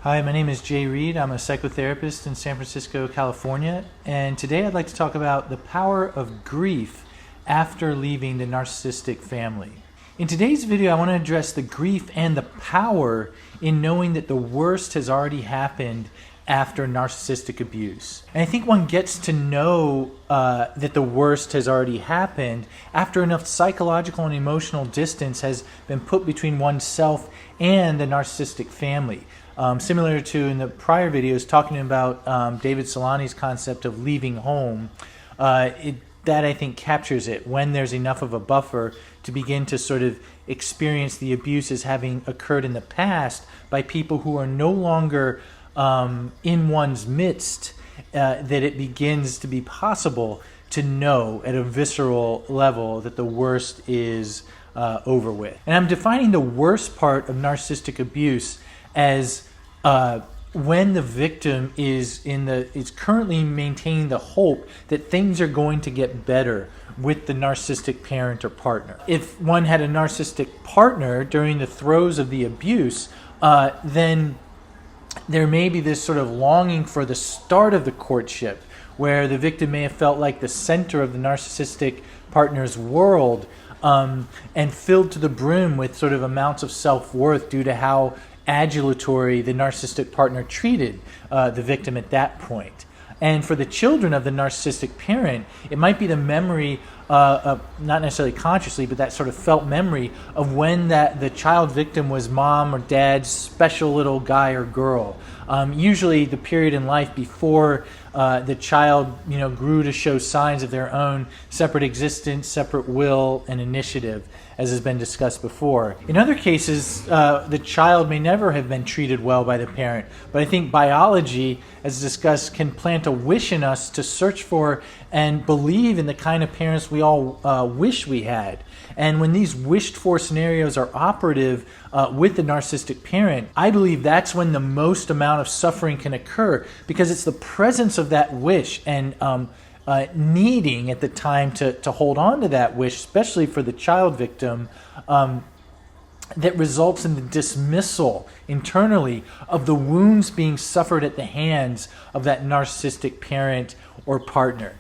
Hi, my name is Reid. I'm a psychotherapist in San Francisco, California, and today I'd like to talk about the power of grief after leaving the narcissistic family. In today's video, I want to address the grief and the power in knowing that the worst has already happened after narcissistic abuse. And I think one gets to know that the worst has already happened after enough psychological and emotional distance has been put between oneself and the narcissistic family. Similar to in the prior videos talking about David Solani's concept of leaving home, that I think captures it when there's enough of a buffer to begin to sort of experience the abuse as having occurred in the past by people who are no longer in one's midst, that it begins to be possible to know at a visceral level that the worst is over with. And I'm defining the worst part of narcissistic abuse as when the victim is currently maintaining the hope that things are going to get better with the narcissistic parent or partner. If one had a narcissistic partner during the throes of the abuse, then there may be this sort of longing for the start of the courtship, where the victim may have felt like the center of the narcissistic partner's world, and filled to the brim with sort of amounts of self-worth due to how adulatory the narcissistic partner treated the victim at that point. And for the children of the narcissistic parent, it might be the memory, not necessarily consciously, but that sort of felt memory of when the child victim was mom or dad's special little guy or girl. Usually the period in life before the child grew to show signs of their own separate existence, separate will, and initiative, as has been discussed before. In other cases, the child may never have been treated well by the parent, but I think biology, as discussed, can plant a wish in us to search for and believe in the kind of parents we all wish we had. And when these wished-for scenarios are operative with the narcissistic parent, I believe that's when the most amount of suffering can occur, because it's the presence of that wish and needing at the time to hold on to that wish, especially for the child victim, that results in the dismissal internally of the wounds being suffered at the hands of that narcissistic parent or partner.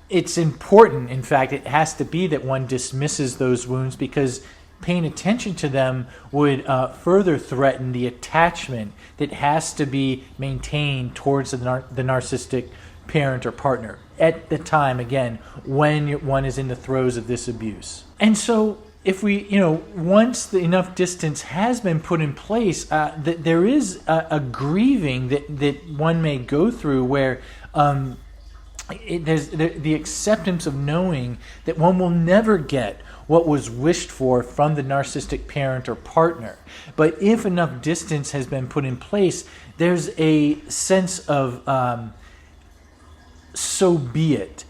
It's important, in fact, it has to be that one dismisses those wounds, because paying attention to them would further threaten the attachment that has to be maintained towards the narcissistic parent or partner at the time, again, when one is in the throes of this abuse. And so if we, once enough distance has been put in place, that there is a grieving that one may go through where there's the acceptance of knowing that one will never get what was wished for from the narcissistic parent or partner. But if enough distance has been put in place, there's a sense of so be it,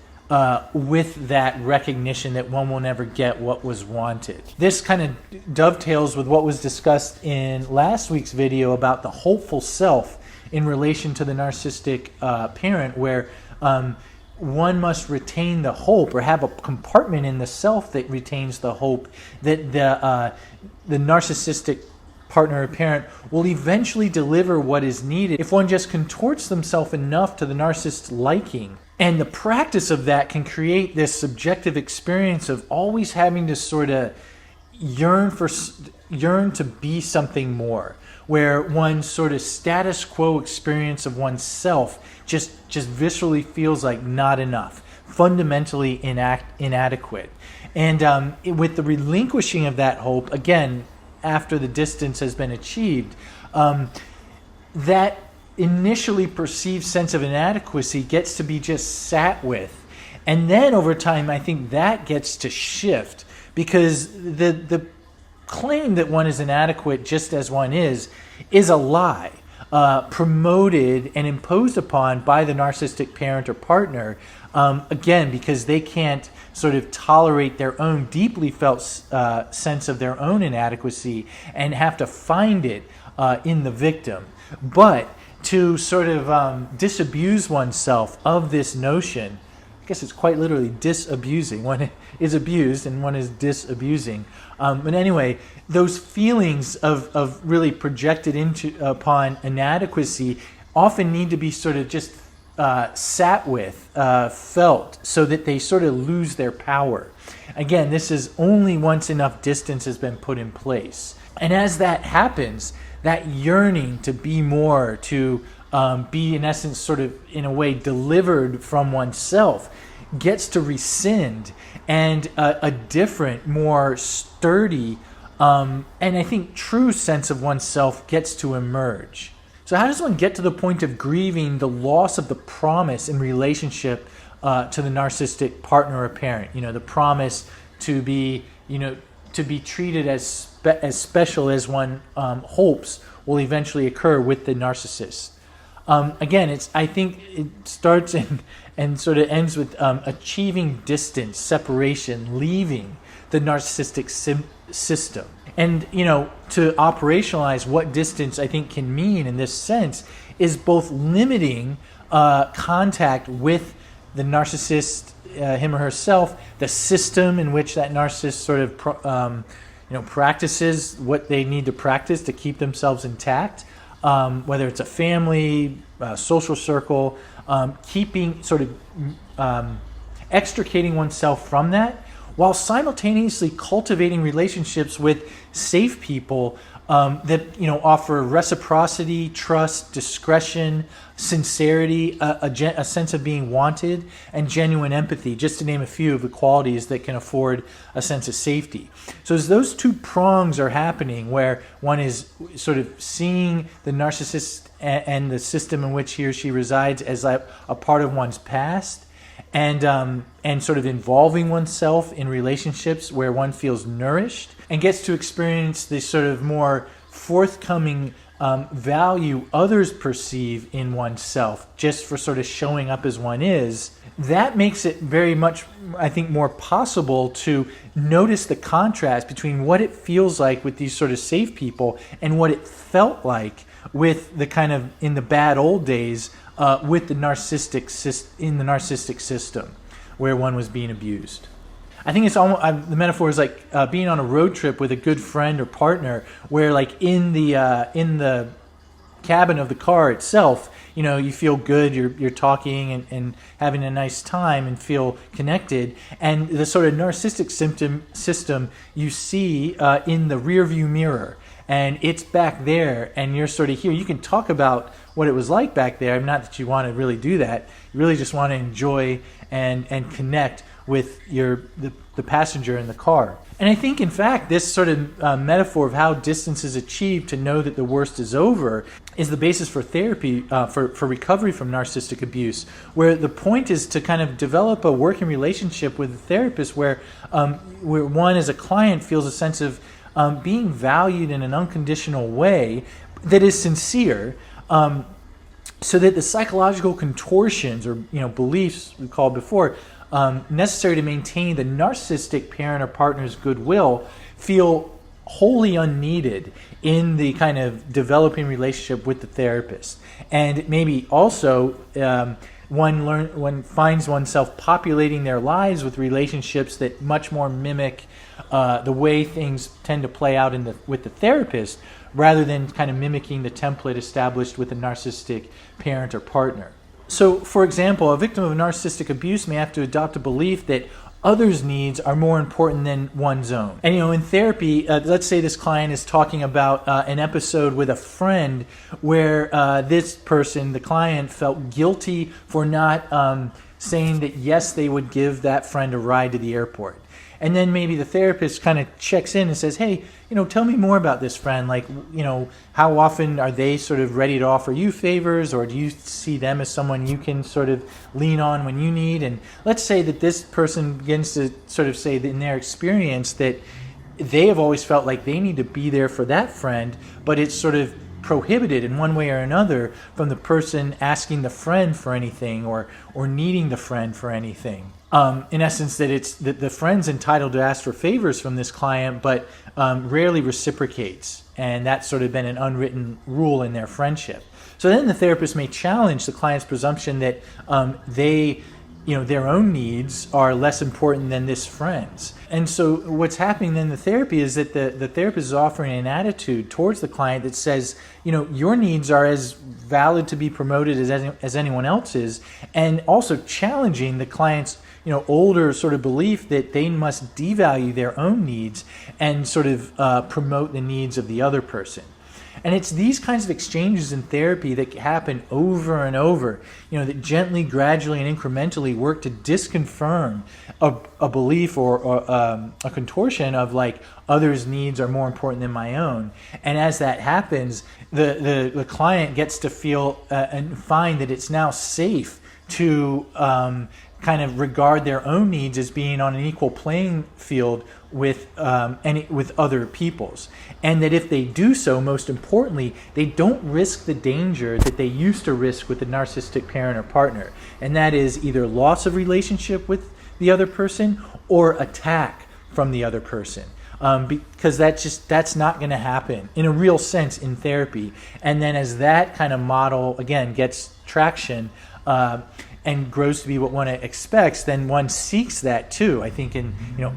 with that recognition that one will never get what was wanted. This kind of dovetails with what was discussed in last week's video about the hopeful self in relation to the narcissistic parent, where one must retain the hope, or have a compartment in the self that retains the hope that the narcissistic partner or parent will eventually deliver what is needed if one just contorts themselves enough to the narcissist's liking. And the practice of that can create this subjective experience of always having to sort of yearn to be something more, where one's sort of status quo experience of oneself just viscerally feels like not enough, fundamentally inadequate. And with the relinquishing of that hope, again, after the distance has been achieved, that initially perceived sense of inadequacy gets to be just sat with. And then over time, I think that gets to shift, because the claim that one is inadequate just as one is a lie, promoted and imposed upon by the narcissistic parent or partner, again, because they can't sort of tolerate their own deeply felt sense of their own inadequacy and have to find it in the victim. But to sort of disabuse oneself of this notion guess it's quite literally disabusing. One is abused and one is disabusing. But anyway, those feelings of really projected upon inadequacy often need to be sort of just sat with, felt, so that they sort of lose their power. Again, this is only once enough distance has been put in place. And as that happens, that yearning to be more, to be in essence sort of in a way delivered from oneself, gets to rescind, and a different, more sturdy, and I think true sense of oneself gets to emerge. So how does one get to the point of grieving the loss of the promise in relationship to the narcissistic partner or parent? The promise to be, to be treated as special as one hopes will eventually occur with the narcissist. Again, I think it starts and sort of ends with achieving distance, separation, leaving the narcissistic system. And, to operationalize what distance I think can mean in this sense is both limiting contact with the narcissist, him or herself, the system in which that narcissist sort of practices what they need to practice to keep themselves intact, whether it's a family, social circle, keeping sort of extricating oneself from that, while simultaneously cultivating relationships with safe people that offer reciprocity, trust, discretion, sincerity, a sense of being wanted, and genuine empathy, just to name a few of the qualities that can afford a sense of safety. So as those two prongs are happening, where one is sort of seeing the narcissist and the system in which he or she resides as a part of one's past, and sort of involving oneself in relationships where one feels nourished and gets to experience the sort of more forthcoming value others perceive in oneself just for sort of showing up as one is, that makes it very much, I think, more possible to notice the contrast between what it feels like with these sort of safe people and what it felt like with the kind of, in the bad old days, with the narcissistic system where one was being abused. I think it's almost, the metaphor is like being on a road trip with a good friend or partner, where like in the cabin of the car itself, you feel good, you're talking and having a nice time and feel connected, and the sort of narcissistic system you see in the rear view mirror. And it's back there, and you're sort of here. You can talk about what it was like back there. Not that you want to really do that. You really just want to enjoy and connect with the passenger in the car. And I think, in fact, this sort of metaphor of how distance is achieved to know that the worst is over is the basis for therapy, for recovery from narcissistic abuse, where the point is to kind of develop a working relationship with a therapist where one, as a client, feels a sense of being valued in an unconditional way that is sincere, so that the psychological contortions or beliefs we called before necessary to maintain the narcissistic parent or partner's goodwill feel wholly unneeded in the kind of developing relationship with the therapist. And maybe also one finds oneself populating their lives with relationships that much more mimic the way things tend to play out with the therapist, rather than kind of mimicking the template established with a narcissistic parent or partner. So, for example, a victim of narcissistic abuse may have to adopt a belief that others' needs are more important than one's own. And in therapy, let's say this client is talking about an episode with a friend where this person, the client, felt guilty for not saying that yes, they would give that friend a ride to the airport. And then maybe the therapist kind of checks in and says, hey, tell me more about this friend. Like, how often are they sort of ready to offer you favors, or do you see them as someone you can sort of lean on when you need? And let's say that this person begins to sort of say that in their experience that they have always felt like they need to be there for that friend, but it's sort of prohibited in one way or another from the person asking the friend for anything or needing the friend for anything. In essence, that the friend's entitled to ask for favors from this client, but rarely reciprocates, and that's sort of been an unwritten rule in their friendship. So then the therapist may challenge the client's presumption that they their own needs are less important than this friend's. And so what's happening in the therapy is that the therapist is offering an attitude towards the client that says, your needs are as valid to be promoted as anyone else's, and also challenging the client's older sort of belief that they must devalue their own needs and sort of promote the needs of the other person. And it's these kinds of exchanges in therapy that happen over and over, that gently, gradually, and incrementally work to disconfirm a belief or a contortion of like others' needs are more important than my own. And as that happens, the client gets to feel and find that it's now safe to kind of regard their own needs as being on an equal playing field with other people's, and that if they do so, most importantly, they don't risk the danger that they used to risk with the narcissistic parent or partner, and that is either loss of relationship with the other person or attack from the other person. Because that's not going to happen in a real sense in therapy. And then as that kind of model again gets traction and grows to be what one expects, then one seeks that too, I think, in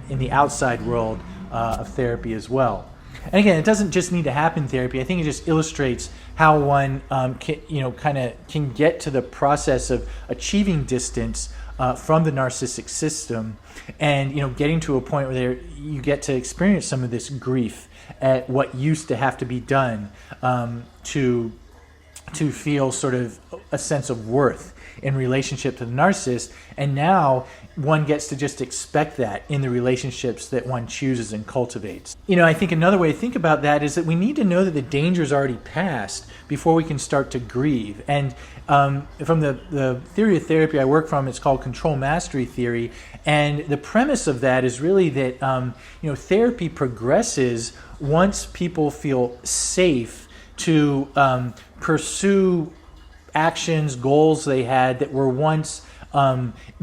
the outside world of therapy as well. And again, it doesn't just need to happen in therapy. I think it just illustrates how one can get to the process of achieving distance from the narcissistic system, and getting to a point where you get to experience some of this grief at what used to have to be done to feel sort of a sense of worth in relationship to the narcissist. And now one gets to just expect that in the relationships that one chooses and cultivates. I think another way to think about that is that we need to know that the danger is already past before we can start to grieve. And from the theory of therapy I work from, it's called control mastery theory. And the premise of that is really that therapy progresses once people feel safe to pursue actions, goals they had that were once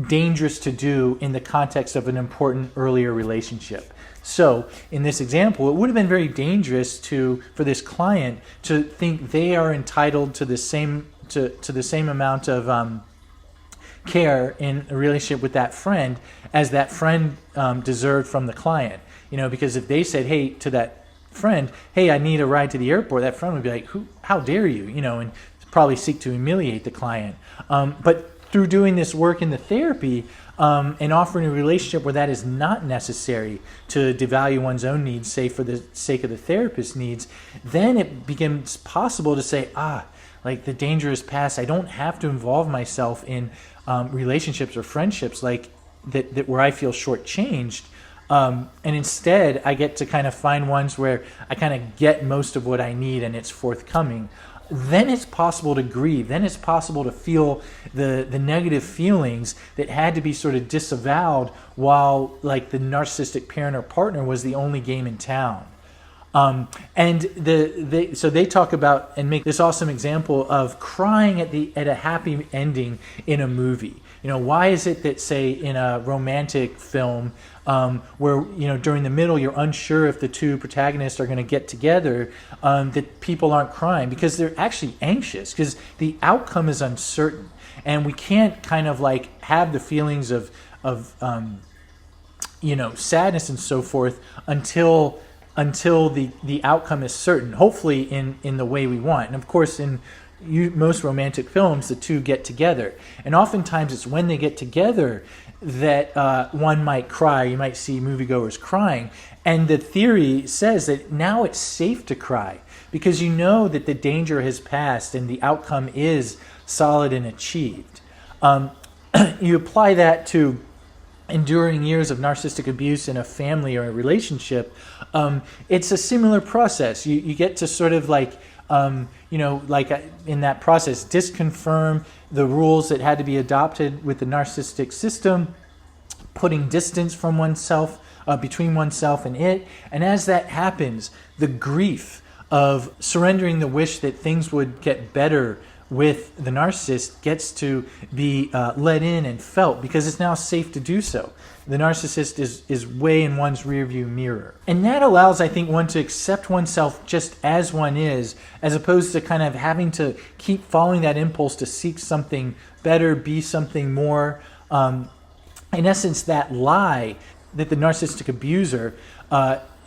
dangerous to do in the context of an important earlier relationship. So in this example, it would have been very dangerous for this client to think they are entitled to the same amount of care in a relationship with that friend as that friend deserved from the client. Because if they said, hey, to that friend, hey, I need a ride to the airport, that friend would be like, how dare you, and probably seek to humiliate the client. But through doing this work in the therapy and offering a relationship where that is not necessary to devalue one's own needs, say for the sake of the therapist's needs, then it becomes possible to say, like the danger is past. I don't have to involve myself in relationships or friendships like that where I feel shortchanged. And instead, I get to kind of find ones where I kind of get most of what I need and it's forthcoming. Then it's possible to grieve. Then it's possible to feel the negative feelings that had to be sort of disavowed while like the narcissistic parent or partner was the only game in town. And so they talk about and make this awesome example of crying at a happy ending in a movie. Why is it that, say, in a romantic film where during the middle you're unsure if the two protagonists are going to get together, that people aren't crying? Because they're actually anxious, because the outcome is uncertain, and we can't kind of like have the feelings of sadness and so forth until the outcome is certain, hopefully in the way we want. And of course, in most romantic films, the two get together, and oftentimes it's when they get together that one might cry. You might see moviegoers crying, and the theory says that now it's safe to cry because you know that the danger has passed and the outcome is solid and achieved. You apply that to enduring years of narcissistic abuse in a family or a relationship. It's a similar process. You get to sort of like in that process, disconfirm the rules that had to be adopted with the narcissistic system, putting distance from oneself, between oneself and it. And as that happens, the grief of surrendering the wish that things would get better with the narcissist gets to be let in and felt because it's now safe to do so. The narcissist is way in one's rearview mirror. And that allows, I think, one to accept oneself just as one is, as opposed to kind of having to keep following that impulse to seek something better, be something more. in essence, that lie that the narcissistic abuser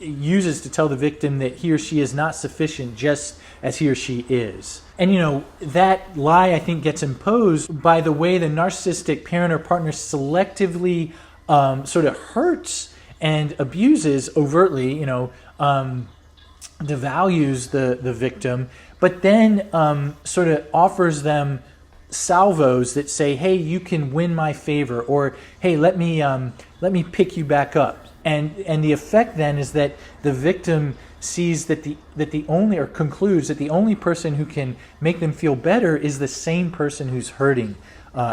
uses to tell the victim that he or she is not sufficient just as he or she is. And that lie, I think, gets imposed by the way the narcissistic parent or partner selectively sort of hurts and abuses overtly, devalues the victim, but then sort of offers them salvos that say, hey, you can win my favor, or hey, let me pick you back up. And the effect then is that the victim sees that the only, or concludes that the only person who can make them feel better is the same person who's hurting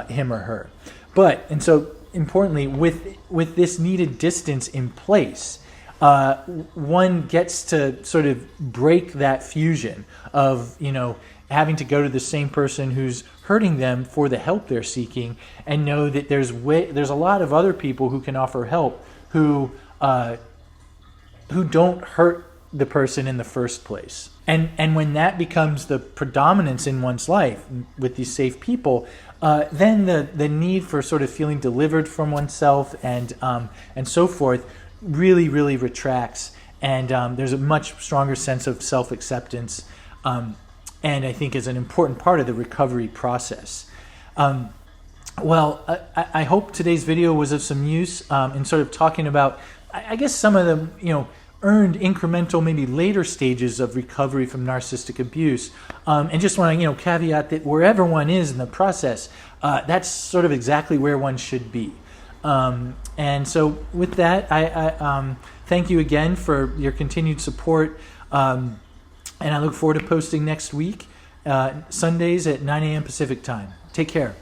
him or her. And so importantly, with this needed distance in place, one gets to sort of break that fusion of having to go to the same person who's hurting them for the help they're seeking, and know that there's a lot of other people who can offer help who don't hurt the person in the first place. And when that becomes the predominance in one's life with these safe people, then the need for sort of feeling delivered from oneself and so forth really, really retracts, and there's a much stronger sense of self-acceptance, and I think is an important part of the recovery process. I hope today's video was of some use in sort of talking about, I guess, some of the earned incremental, maybe later stages of recovery from narcissistic abuse, and just want to caveat that wherever one is in the process, that's sort of exactly where one should be. And so with that, I thank you again for your continued support, and I look forward to posting next week, Sundays at 9 a.m. Pacific time. Take care.